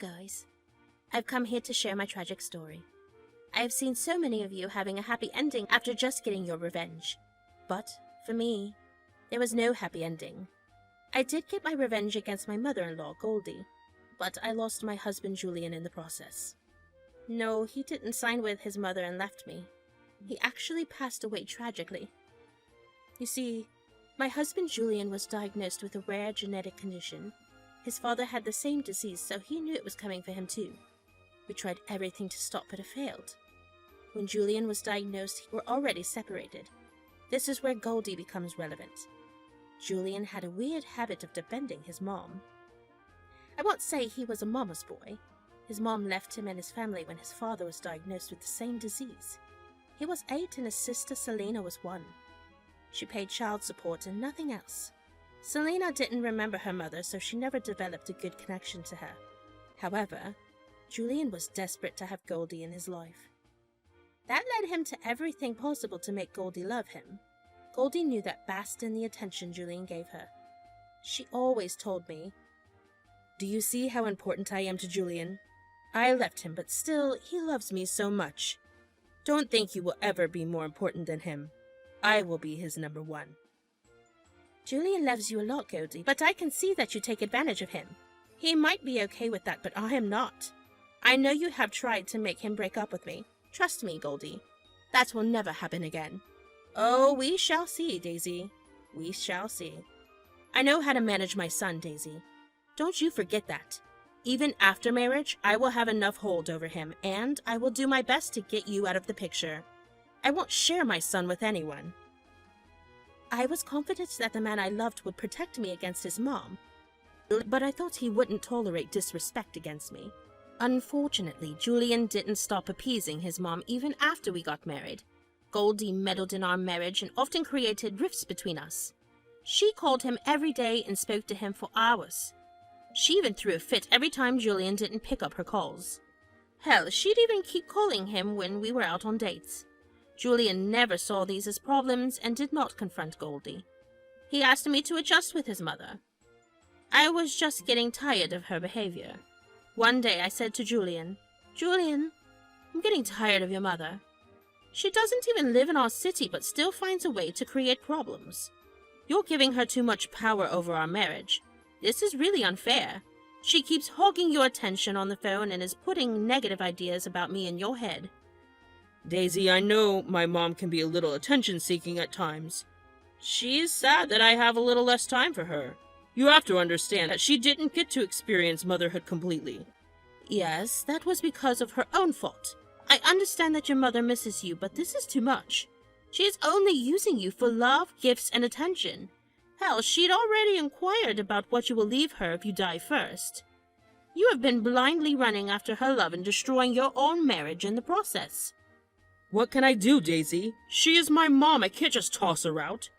guys. I've come here to share my tragic story. I have seen so many of you having a happy ending after just getting your revenge. But, for me, there was no happy ending. I did get my revenge against my mother-in-law, Goldie, but I lost my husband Julian in the process. No, he didn't sign with his mother and left me. He actually passed away tragically. You see, my husband Julian was diagnosed with a rare genetic condition. His father had the same disease, so he knew it was coming for him too. We tried everything to stop, but it failed. When Julian was diagnosed, we were already separated. This is where Goldie becomes relevant. Julian had a weird habit of defending his mom. I won't say he was a mama's boy. His mom left him and his family when his father was diagnosed with the same disease. He was 8 and his sister Selena was 1. She paid child support and nothing else. Selena didn't remember her mother, so she never developed a good connection to her. However, Julian was desperate to have Goldie in his life. That led him to everything possible to make Goldie love him. Goldie knew that basked in the attention Julian gave her. She always told me, "Do you see how important I am to Julian? I left him, but still, he loves me so much. Don't think you will ever be more important than him. I will be his number 1. Julian loves you a lot, Goldie, but I can see that you take advantage of him. He might be okay with that, but I am not. I know you have tried to make him break up with me. Trust me, Goldie. That will never happen again." "Oh, we shall see, Daisy. We shall see. I know how to manage my son, Daisy. Don't you forget that. Even after marriage, I will have enough hold over him, and I will do my best to get you out of the picture. I won't share my son with anyone." I was confident that the man I loved would protect me against his mom, but I thought he wouldn't tolerate disrespect against me. Unfortunately, Julian didn't stop appeasing his mom even after we got married. Goldie meddled in our marriage and often created rifts between us. She called him every day and spoke to him for hours. She even threw a fit every time Julian didn't pick up her calls. Hell, she'd even keep calling him when we were out on dates. Julian never saw these as problems and did not confront Goldie. He asked me to adjust with his mother. I was just getting tired of her behavior. One day I said to Julian, "Julian, I'm getting tired of your mother. She doesn't even live in our city but still finds a way to create problems. You're giving her too much power over our marriage. This is really unfair. She keeps hogging your attention on the phone and is putting negative ideas about me in your head." "Daisy, I know my mom can be a little attention-seeking at times. She's sad that I have a little less time for her. You have to understand that she didn't get to experience motherhood completely." "Yes, that was because of her own fault. I understand that your mother misses you, but this is too much. She is only using you for love, gifts, and attention. Hell, she'd already inquired about what you will leave her if you die first. You have been blindly running after her love and destroying your own marriage in the process." "What can I do, Daisy? She is my mom. I can't just toss her out.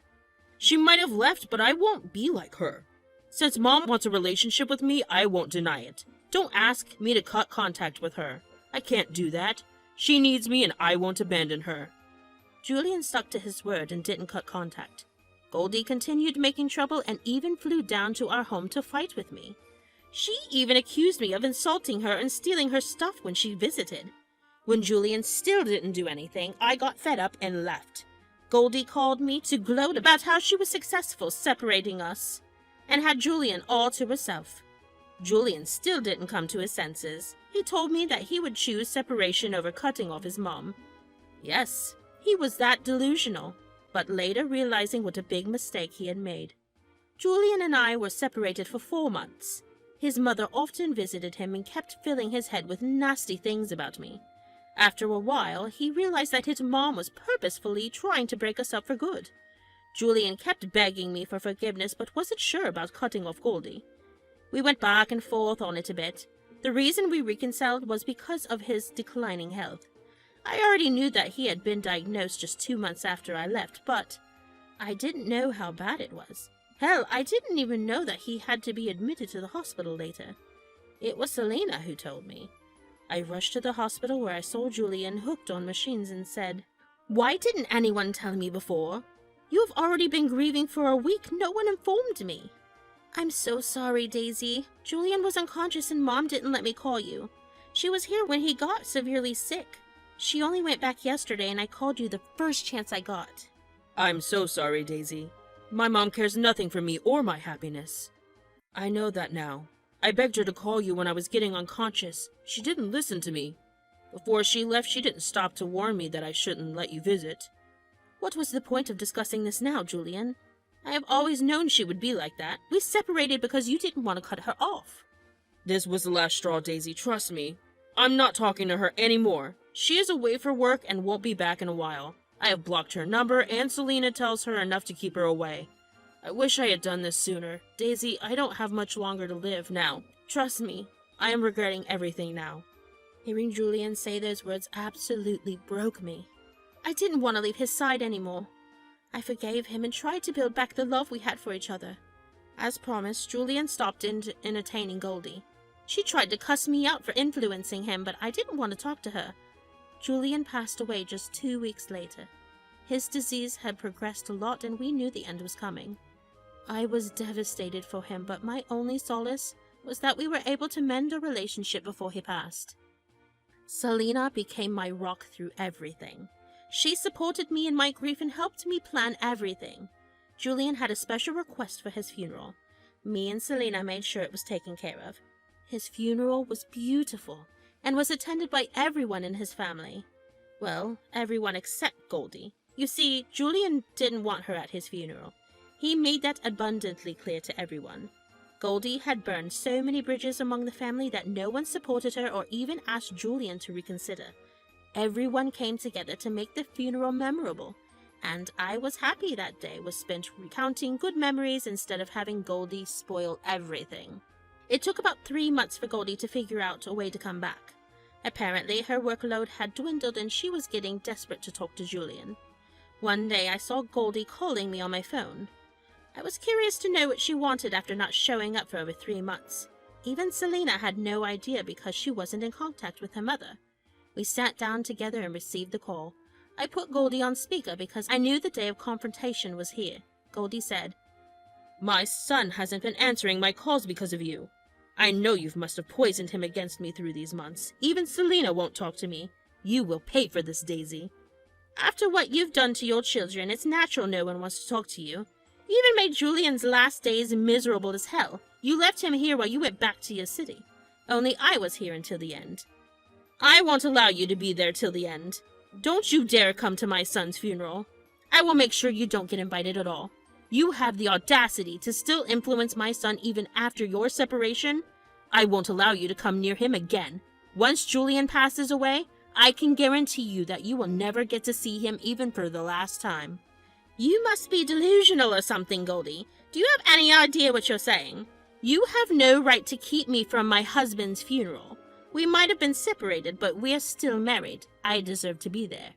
She might have left, but I won't be like her. Since mom wants a relationship with me, I won't deny it. Don't ask me to cut contact with her. I can't do that. She needs me and I won't abandon her." Julian stuck to his word and didn't cut contact. Goldie continued making trouble and even flew down to our home to fight with me. She even accused me of insulting her and stealing her stuff when she visited. When Julian still didn't do anything, I got fed up and left. Goldie called me to gloat about how she was successful separating us, and had Julian all to herself. Julian still didn't come to his senses. He told me that he would choose separation over cutting off his mom. Yes, he was that delusional, but later realizing what a big mistake he had made. Julian and I were separated for 4 months. His mother often visited him and kept filling his head with nasty things about me. After a while, he realized that his mom was purposefully trying to break us up for good. Julian kept begging me for forgiveness but wasn't sure about cutting off Goldie. We went back and forth on it a bit. The reason we reconciled was because of his declining health. I already knew that he had been diagnosed just 2 months after I left, but I didn't know how bad it was. Hell, I didn't even know that he had to be admitted to the hospital later. It was Selena who told me. I rushed to the hospital where I saw Julian hooked on machines and said, "Why didn't anyone tell me before? You have already been grieving for a week. No one informed me." I'm so sorry, Daisy. Julian was unconscious and Mom didn't let me call you. She was here when he got severely sick. She only went back yesterday and I called you the first chance I got. I'm so sorry, Daisy. My mom cares nothing for me or my happiness. I know that now. I begged her to call you when I was getting unconscious. She didn't listen to me. Before she left, she didn't stop to warn me that I shouldn't let you visit. What was the point of discussing this now, Julian? I have always known she would be like that. We separated because you didn't want to cut her off. This was the last straw, Daisy, trust me. I'm not talking to her anymore. She is away for work and won't be back in a while. I have blocked her number, and Selena tells her enough to keep her away. I wish I had done this sooner. Daisy, I don't have much longer to live now. Trust me, I am regretting everything now. Hearing Julian say those words absolutely broke me. I didn't want to leave his side anymore. I forgave him and tried to build back the love we had for each other. As promised, Julian stopped entertaining Goldie. She tried to cuss me out for influencing him, but I didn't want to talk to her. Julian passed away just 2 weeks later. His disease had progressed a lot and we knew the end was coming. I was devastated for him, but my only solace was that we were able to mend our relationship before he passed. Selena became my rock through everything. She supported me in my grief and helped me plan everything. Julian had a special request for his funeral. Me and Selena made sure it was taken care of. His funeral was beautiful and was attended by everyone in his family. Well, everyone except Goldie. You see, Julian didn't want her at his funeral. He made that abundantly clear to everyone. Goldie had burned so many bridges among the family that no one supported her or even asked Julian to reconsider. Everyone came together to make the funeral memorable, and I was happy that day was spent recounting good memories instead of having Goldie spoil everything. It took about 3 months for Goldie to figure out a way to come back. Apparently, her workload had dwindled and she was getting desperate to talk to Julian. One day I saw Goldie calling me on my phone. I was curious to know what she wanted after not showing up for over 3 months. Even Selena had no idea because she wasn't in contact with her mother. We sat down together and received the call. I put Goldie on speaker because I knew the day of confrontation was here. Goldie said, "My son hasn't been answering my calls because of you. I know you must have poisoned him against me through these months. Even Selena won't talk to me. You will pay for this, Daisy. After what you've done to your children, it's natural no one wants to talk to you. You even made Julian's last days miserable as hell. You left him here while you went back to your city. Only I was here until the end. I won't allow you to be there till the end. Don't you dare come to my son's funeral. I will make sure you don't get invited at all. You have the audacity to still influence my son even after your separation. I won't allow you to come near him again. Once Julian passes away, I can guarantee you that you will never get to see him even for the last time." You must be delusional or something, Goldie. Do you have any idea what you're saying? You have no right to keep me from my husband's funeral. We might have been separated, but we're still married. I deserve to be there.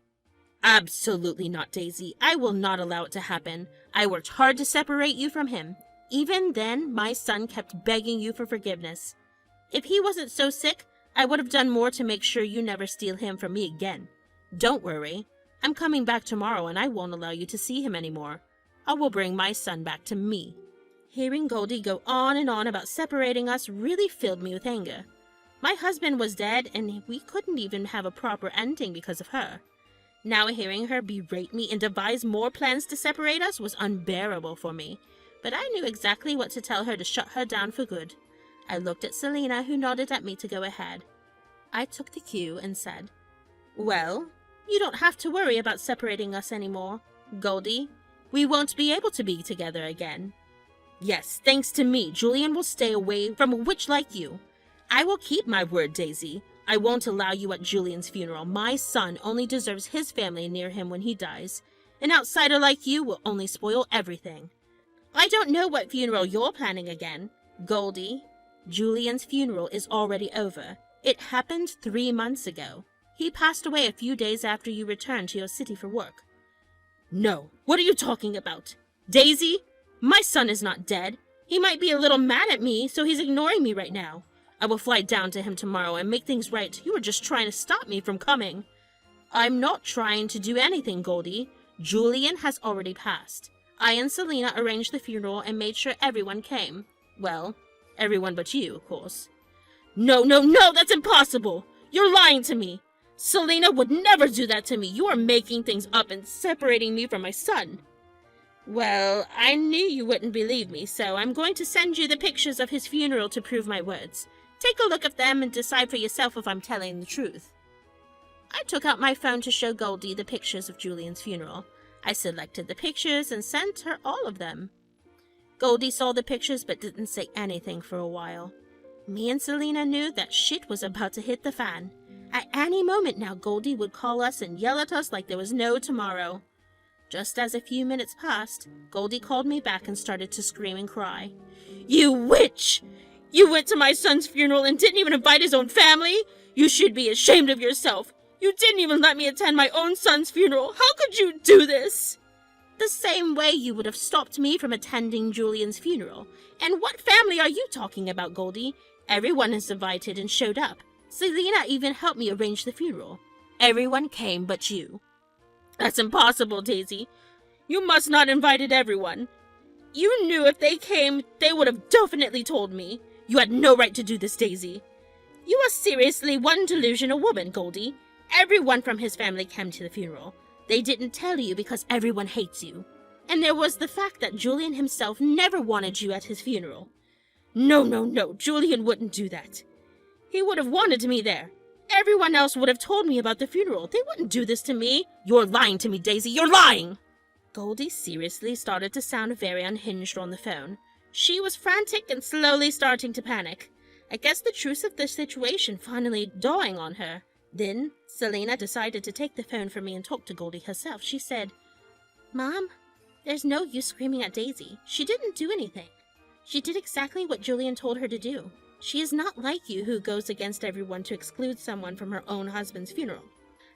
Absolutely not, Daisy. I will not allow it to happen. I worked hard to separate you from him. Even then, my son kept begging you for forgiveness. If he wasn't so sick, I would have done more to make sure you never steal him from me again. Don't worry. I'm coming back tomorrow and I won't allow you to see him anymore. I will bring my son back to me. Hearing Goldie go on and on about separating us really filled me with anger. My husband was dead and we couldn't even have a proper ending because of her. Now hearing her berate me and devise more plans to separate us was unbearable for me, but I knew exactly what to tell her to shut her down for good. I looked at Selena, who nodded at me to go ahead. I took the cue and said, "Well, you don't have to worry about separating us anymore, Goldie. We won't be able to be together again. Yes, thanks to me, Julian will stay away from a witch like you. I will keep my word, Daisy. I won't allow you at Julian's funeral. My son only deserves his family near him when he dies. An outsider like you will only spoil everything. I don't know what funeral you're planning again, Goldie. Julian's funeral is already over. It happened 3 months ago. He passed away a few days after you returned to your city for work." "No, what are you talking about? Daisy, my son is not dead. He might be a little mad at me, so he's ignoring me right now. I will fly down to him tomorrow and make things right. You were just trying to stop me from coming." "I'm not trying to do anything, Goldie. Julian has already passed. I and Selena arranged the funeral and made sure everyone came. Well, everyone but you, of course. No, no, no, that's impossible! You're lying to me! Selena would never do that to me. You are making things up and separating me from my son. Well, I knew you wouldn't believe me, so I'm going to send you the pictures of his funeral to prove my words. Take a look at them and decide for yourself if I'm telling the truth. I took out my phone to show Goldie the pictures of Julian's funeral. I selected the pictures and sent her all of them. Goldie saw the pictures but didn't say anything for a while. Me and Selena knew that shit was about to hit the fan. At any moment now, Goldie would call us and yell at us like there was no tomorrow. Just as a few minutes passed, Goldie called me back and started to scream and cry. You witch! You went to my son's funeral and didn't even invite his own family? You should be ashamed of yourself. You didn't even let me attend my own son's funeral. How could you do this? The same way you would have stopped me from attending Julian's funeral. And what family are you talking about, Goldie? Everyone is invited and showed up. Selena even helped me arrange the funeral. Everyone came but you. That's impossible, Daisy. You must not invited everyone. You knew if they came, they would have definitely told me. You had no right to do this, Daisy. You are seriously one delusional woman, Goldie. Everyone from his family came to the funeral. They didn't tell you because everyone hates you. And there was the fact that Julian himself never wanted you at his funeral. No, no, no, Julian wouldn't do that. He would have wanted me there. Everyone else would have told me about the funeral. They wouldn't do this to me. You're lying to me, Daisy. You're lying! Goldie seriously started to sound very unhinged on the phone. She was frantic and slowly starting to panic. I guess the truth of the situation finally dawning on her. Then, Selena decided to take the phone from me and talk to Goldie herself. She said, Mom, there's no use screaming at Daisy. She didn't do anything. She did exactly what Julian told her to do. She is not like you who goes against everyone to exclude someone from her own husband's funeral.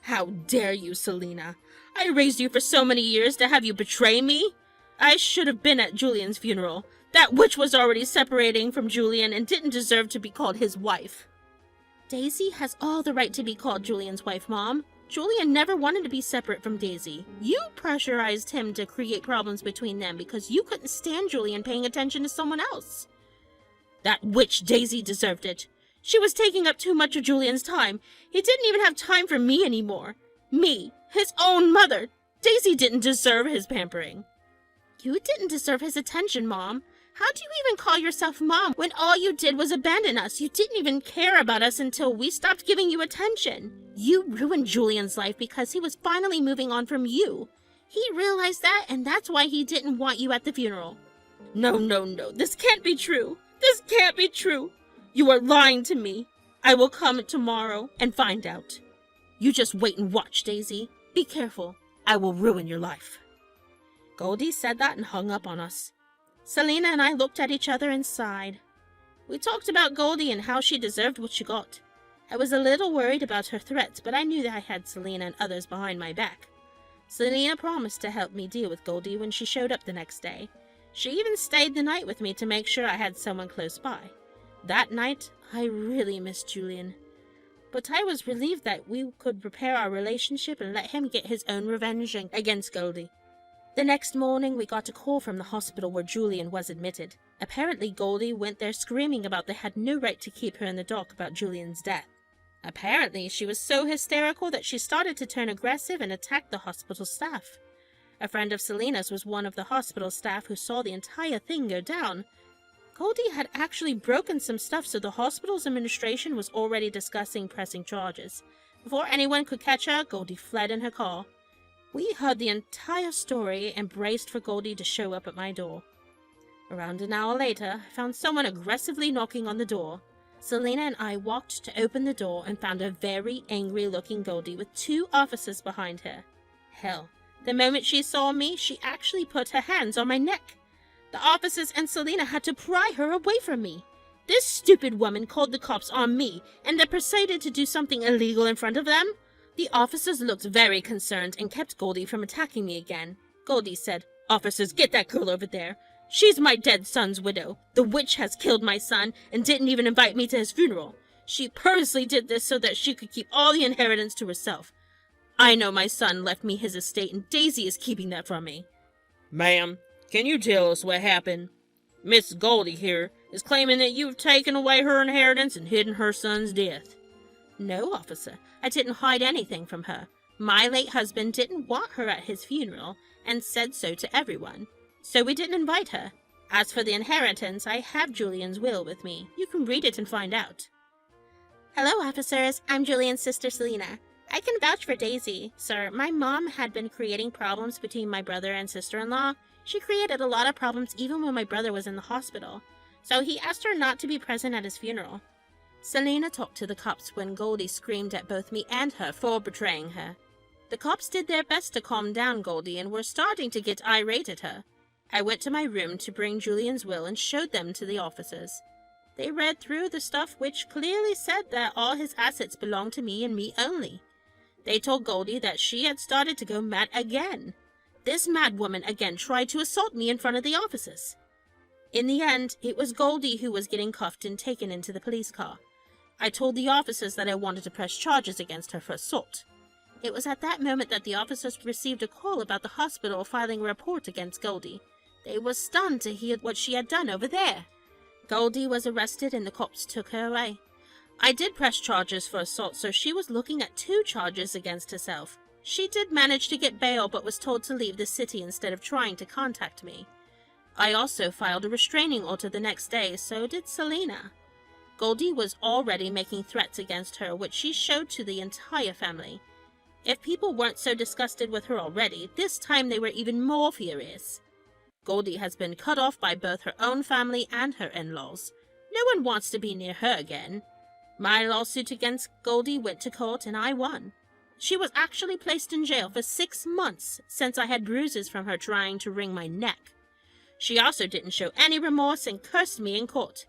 How dare you, Selena? I raised you for so many years to have you betray me? I should have been at Julian's funeral. That witch was already separating from Julian and didn't deserve to be called his wife. Daisy has all the right to be called Julian's wife, Mom. Julian never wanted to be separate from Daisy. You pressurized him to create problems between them because you couldn't stand Julian paying attention to someone else. That witch Daisy deserved it. She was taking up too much of Julian's time. He didn't even have time for me anymore. Me, his own mother. Daisy didn't deserve his pampering. You didn't deserve his attention, Mom. How do you even call yourself Mom when all you did was abandon us? You didn't even care about us until we stopped giving you attention. You ruined Julian's life because he was finally moving on from you. He realized that, and that's why he didn't want you at the funeral. No, no, no. This can't be true. This can't be true. You are lying to me. I will come tomorrow and find out. You just wait and watch, Daisy. Be careful. I will ruin your life. Goldie said that and hung up on us. Selena and I looked at each other and sighed. We talked about Goldie and how she deserved what she got. I was a little worried about her threats, but I knew that I had Selena and others behind my back. Selena promised to help me deal with Goldie when she showed up the next day. She even stayed the night with me to make sure I had someone close by. That night, I really missed Julian. But I was relieved that we could repair our relationship and let him get his own revenge against Goldie. The next morning, we got a call from the hospital where Julian was admitted. Apparently, Goldie went there screaming about they had no right to keep her in the dark about Julian's death. Apparently, she was so hysterical that she started to turn aggressive and attack the hospital staff. A friend of Selena's was one of the hospital staff who saw the entire thing go down. Goldie had actually broken some stuff, so the hospital's administration was already discussing pressing charges. Before anyone could catch her, Goldie fled in her car. We heard the entire story and braced for Goldie to show up at my door. Around an hour later, I found someone aggressively knocking on the door. Selena and I walked to open the door and found a very angry-looking Goldie with 2 officers behind her. Hell, the moment she saw me, she actually put her hands on my neck. The officers and Selena had to pry her away from me. This stupid woman called the cops on me and then proceeded to do something illegal in front of them. The officers looked very concerned and kept Goldie from attacking me again. Goldie said, "Officers, get that girl over there. She's my dead son's widow. The witch has killed my son and didn't even invite me to his funeral. She purposely did this so that she could keep all the inheritance to herself. I know my son left me his estate and Daisy is keeping that from me." Ma'am, can you tell us what happened? Miss Goldie here is claiming that you've taken away her inheritance and hidden her son's death. No, officer, I didn't hide anything from her. My late husband didn't want her at his funeral and said so to everyone, so we didn't invite her. As for the inheritance, I have Julian's will with me. You can read it and find out. Hello, officers. I'm Julian's sister, Selena. I can vouch for Daisy, sir. My mom had been creating problems between my brother and sister-in-law. She created a lot of problems even when my brother was in the hospital, so he asked her not to be present at his funeral. Selena talked to the cops when Goldie screamed at both me and her for betraying her. The cops did their best to calm down Goldie and were starting to get irate at her. I went to my room to bring Julian's will and showed them to the officers. They read through the stuff which clearly said that all his assets belonged to me and me only. They told Goldie that she had started to go mad again. This mad woman again tried to assault me in front of the officers. In the end, it was Goldie who was getting cuffed and taken into the police car. I told the officers that I wanted to press charges against her for assault. It was at that moment that the officers received a call about the hospital filing a report against Goldie. They were stunned to hear what she had done over there. Goldie was arrested and the cops took her away. I did press charges for assault, so she was looking at 2 charges against herself. She did manage to get bail but was told to leave the city instead of trying to contact me. I also filed a restraining order the next day, so did Selena. Goldie was already making threats against her, which she showed to the entire family. If people weren't so disgusted with her already, this time they were even more furious. Goldie has been cut off by both her own family and her in-laws. No one wants to be near her again. My lawsuit against Goldie went to court and I won. She was actually placed in jail for 6 months since I had bruises from her trying to wring my neck. She also didn't show any remorse and cursed me in court.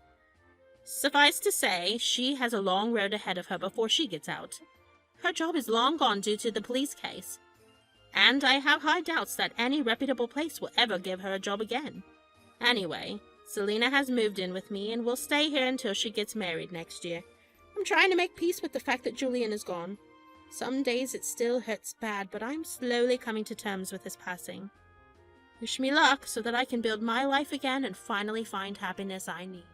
Suffice to say, she has a long road ahead of her before she gets out. Her job is long gone due to the police case, and I have high doubts that any reputable place will ever give her a job again. Anyway, Selena has moved in with me and will stay here until she gets married next year. I'm trying to make peace with the fact that Julian is gone. Some days it still hurts bad, but I'm slowly coming to terms with his passing. Wish me luck so that I can build my life again and finally find happiness I need.